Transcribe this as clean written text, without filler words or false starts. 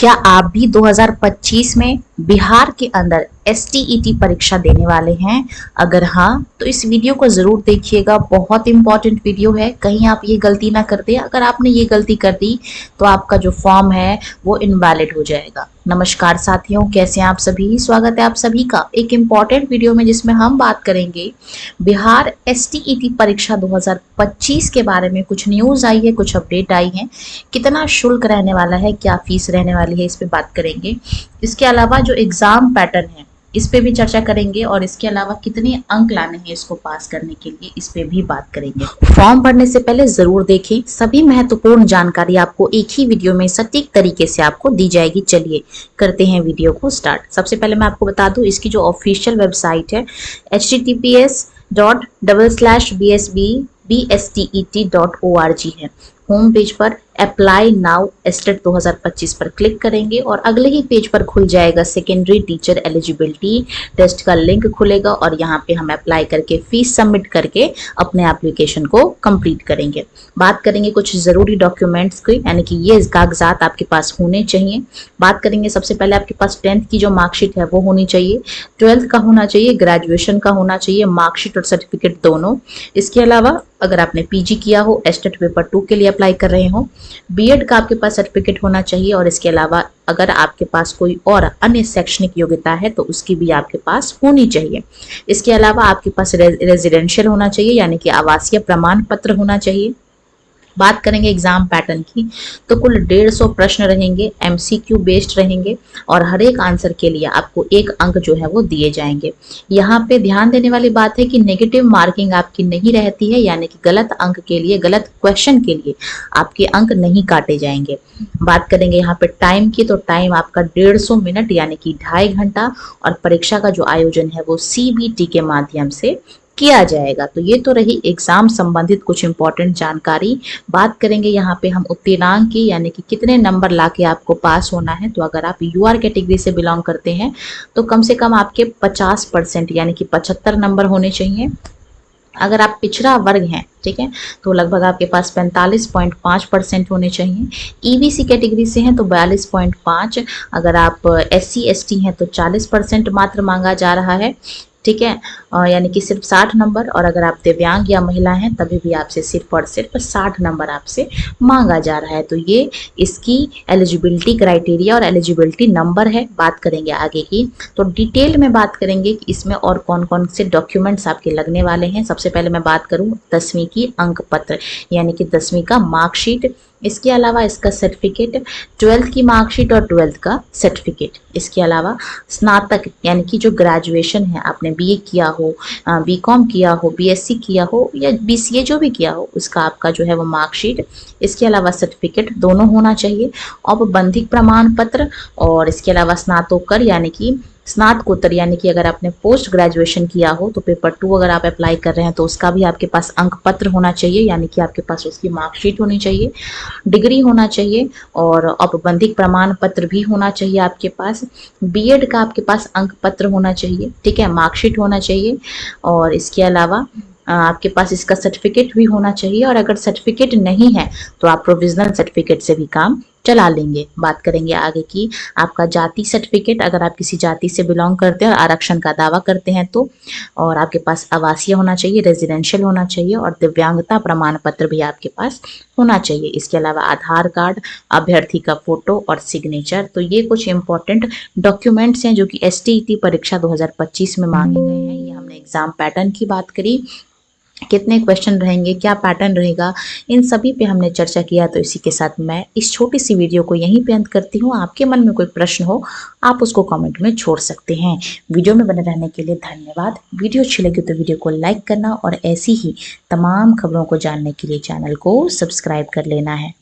क्या आप भी 2025 में बिहार के अंदर STET परीक्षा देने वाले हैं? अगर हाँ, तो इस वीडियो को ज़रूर देखिएगा। बहुत इंपॉर्टेंट वीडियो है, कहीं आप ये गलती ना कर दें। अगर आपने ये गलती कर दी तो आपका जो फॉर्म है वो इनवैलिड हो जाएगा। नमस्कार साथियों, कैसे हैं आप सभी? स्वागत है आप सभी का एक इम्पॉर्टेंट वीडियो में, जिसमें हम बात करेंगे बिहार STET परीक्षा 2025 के बारे में। कुछ न्यूज़ आई है, कुछ अपडेट आई है, कितना शुल्क रहने वाला है, क्या फीस रहने वाली है, इस पे बात करेंगे। इसके अलावा जो एग्जाम पैटर्न है इस पे भी चर्चा करेंगे, और इसके अलावा कितने अंक लाने हैं इसको पास करने के लिए, इस पे भी बात करेंगे। फॉर्म भरने से पहले जरूर देखें, सभी महत्वपूर्ण जानकारी आपको एक ही वीडियो में सटीक तरीके से आपको दी जाएगी। चलिए करते हैं वीडियो को स्टार्ट। सबसे पहले मैं आपको बता दूं, इसकी जो ऑफिशियल वेबसाइट है https://bsb.bstet.org है। होम पेज पर अप्लाई नाउ एस्टेट 2025 पर क्लिक करेंगे और अगले ही पेज पर खुल जाएगा सेकेंडरी टीचर एलिजिबिलिटी टेस्ट का लिंक खुलेगा, और यहाँ पे हम अप्लाई करके फीस सबमिट करके अपने एप्लीकेशन को कंप्लीट करेंगे। बात करेंगे कुछ ज़रूरी डॉक्यूमेंट्स की, यानी कि ये कागजात आपके पास होने चाहिए। बात करेंगे सबसे पहले आपके पास 10th की जो मार्कशीट है वो होनी चाहिए, 12th का होना चाहिए, ग्रेजुएशन का होना चाहिए, मार्कशीट और सर्टिफिकेट दोनों। इसके अलावा अगर आपने PG किया हो, एस्टेट पेपर 2 के लिए अप्लाई कर रहे हो, BEd का आपके पास सर्टिफिकेट होना चाहिए, और इसके अलावा अगर आपके पास कोई और अन्य शैक्षणिक योग्यता है तो उसकी भी आपके पास होनी चाहिए। इसके अलावा आपके पास रेजिडेंशियल होना चाहिए, यानी कि आवासीय प्रमाण पत्र होना चाहिए। बात करेंगे एग्जाम पैटर्न की, तो कुल 150 प्रश्न रहेंगे, MCQ बेस्ड रहेंगे, और हर एक आंसर के लिए आपको 1 अंक जो है वो दिए जाएंगे। यहाँ पे ध्यान देने वाली बात है कि नेगेटिव मार्किंग आपकी नहीं रहती है, यानी कि गलत अंक के लिए, गलत क्वेश्चन के लिए आपके अंक नहीं काटे जाएंगे। बात करेंगे यहाँ पे टाइम की, तो टाइम आपका 150 मिनट यानी कि 2.5 घंटा, और परीक्षा का जो आयोजन है वो CBT के माध्यम से किया जाएगा। तो ये तो रही एग्जाम संबंधित कुछ इंपॉर्टेंट जानकारी। बात करेंगे यहाँ पे हम उत्तीर्णांक की, यानी कि कितने नंबर लाके आपको पास होना है। तो अगर आप UR कैटेगरी से बिलोंग करते हैं तो कम से कम आपके 50% यानी कि 75 नंबर होने चाहिए। अगर आप पिछड़ा वर्ग हैं, ठीक है, तो लगभग आपके पास 45.5% होने चाहिए। EBC कैटेगरी से हैं तो 42.5। अगर आप SC ST हैं तो 40% मात्र मांगा जा रहा है, ठीक है, यानी कि सिर्फ 60 नंबर। और अगर आप दिव्यांग या महिला हैं तभी भी आपसे सिर्फ और सिर्फ 60 नंबर आपसे मांगा जा रहा है। तो ये इसकी एलिजिबिलिटी क्राइटेरिया और एलिजिबिलिटी नंबर है। बात करेंगे आगे की, तो डिटेल में बात करेंगे कि इसमें और कौन कौन से डॉक्यूमेंट्स आपके लगने वाले हैं। सबसे पहले मैं बात करूं 10वीं की अंक पत्र, यानी कि 10वीं का मार्कशीट, इसके अलावा इसका सर्टिफिकेट, 12th की मार्कशीट और 12th का सर्टिफिकेट। इसके अलावा स्नातक यानी कि जो ग्रेजुएशन है, आपने BA किया हो, BCom किया हो, BSc किया हो या BCA जो भी किया हो, उसका आपका जो है वो मार्कशीट, इसके अलावा सर्टिफिकेट दोनों होना चाहिए, औपबंधिक प्रमाण पत्र, और इसके अलावा स्नातकोत्तर यानी कि स्नातकोत्तर, यानी कि अगर आपने पोस्ट ग्रेजुएशन किया हो तो पेपर 2 अगर आप अप्लाई कर रहे हैं तो उसका भी आपके पास अंक पत्र होना चाहिए, यानी कि आपके पास उसकी मार्कशीट होनी चाहिए, डिग्री होना चाहिए, और औपबंधिक प्रमाण पत्र भी होना चाहिए आपके पास। BEd का आपके पास अंक पत्र होना चाहिए, ठीक है, मार्कशीट होना चाहिए, और इसके अलावा आपके पास इसका सर्टिफिकेट भी होना चाहिए। और अगर सर्टिफिकेट नहीं है तो आप प्रोविजनल सर्टिफिकेट से भी काम चला लेंगे। बात करेंगे आगे की, आपका जाति सर्टिफिकेट, अगर आप किसी जाति से बिलोंग करते हैं और आरक्षण का दावा करते हैं तो, और आपके पास आवासीय होना चाहिए, रेजिडेंशियल होना चाहिए, और दिव्यांगता प्रमाण पत्र भी आपके पास होना चाहिए। इसके अलावा आधार कार्ड, अभ्यर्थी का फोटो और सिग्नेचर। तो ये कुछ इंपॉर्टेंट डॉक्यूमेंट्स हैं जो कि STET परीक्षा 2025 में मांगे गए हैं। ये हमने एग्जाम पैटर्न की बात करी, कितने क्वेश्चन रहेंगे, क्या पैटर्न रहेगा, इन सभी पे हमने चर्चा किया। तो इसी के साथ मैं इस छोटी सी वीडियो को यहीं पे अंत करती हूँ। आपके मन में कोई प्रश्न हो आप उसको कमेंट में छोड़ सकते हैं। वीडियो में बने रहने के लिए धन्यवाद। वीडियो अच्छी लगी तो वीडियो को लाइक करना, और ऐसी ही तमाम खबरों को जानने के लिए चैनल को सब्सक्राइब कर लेना है।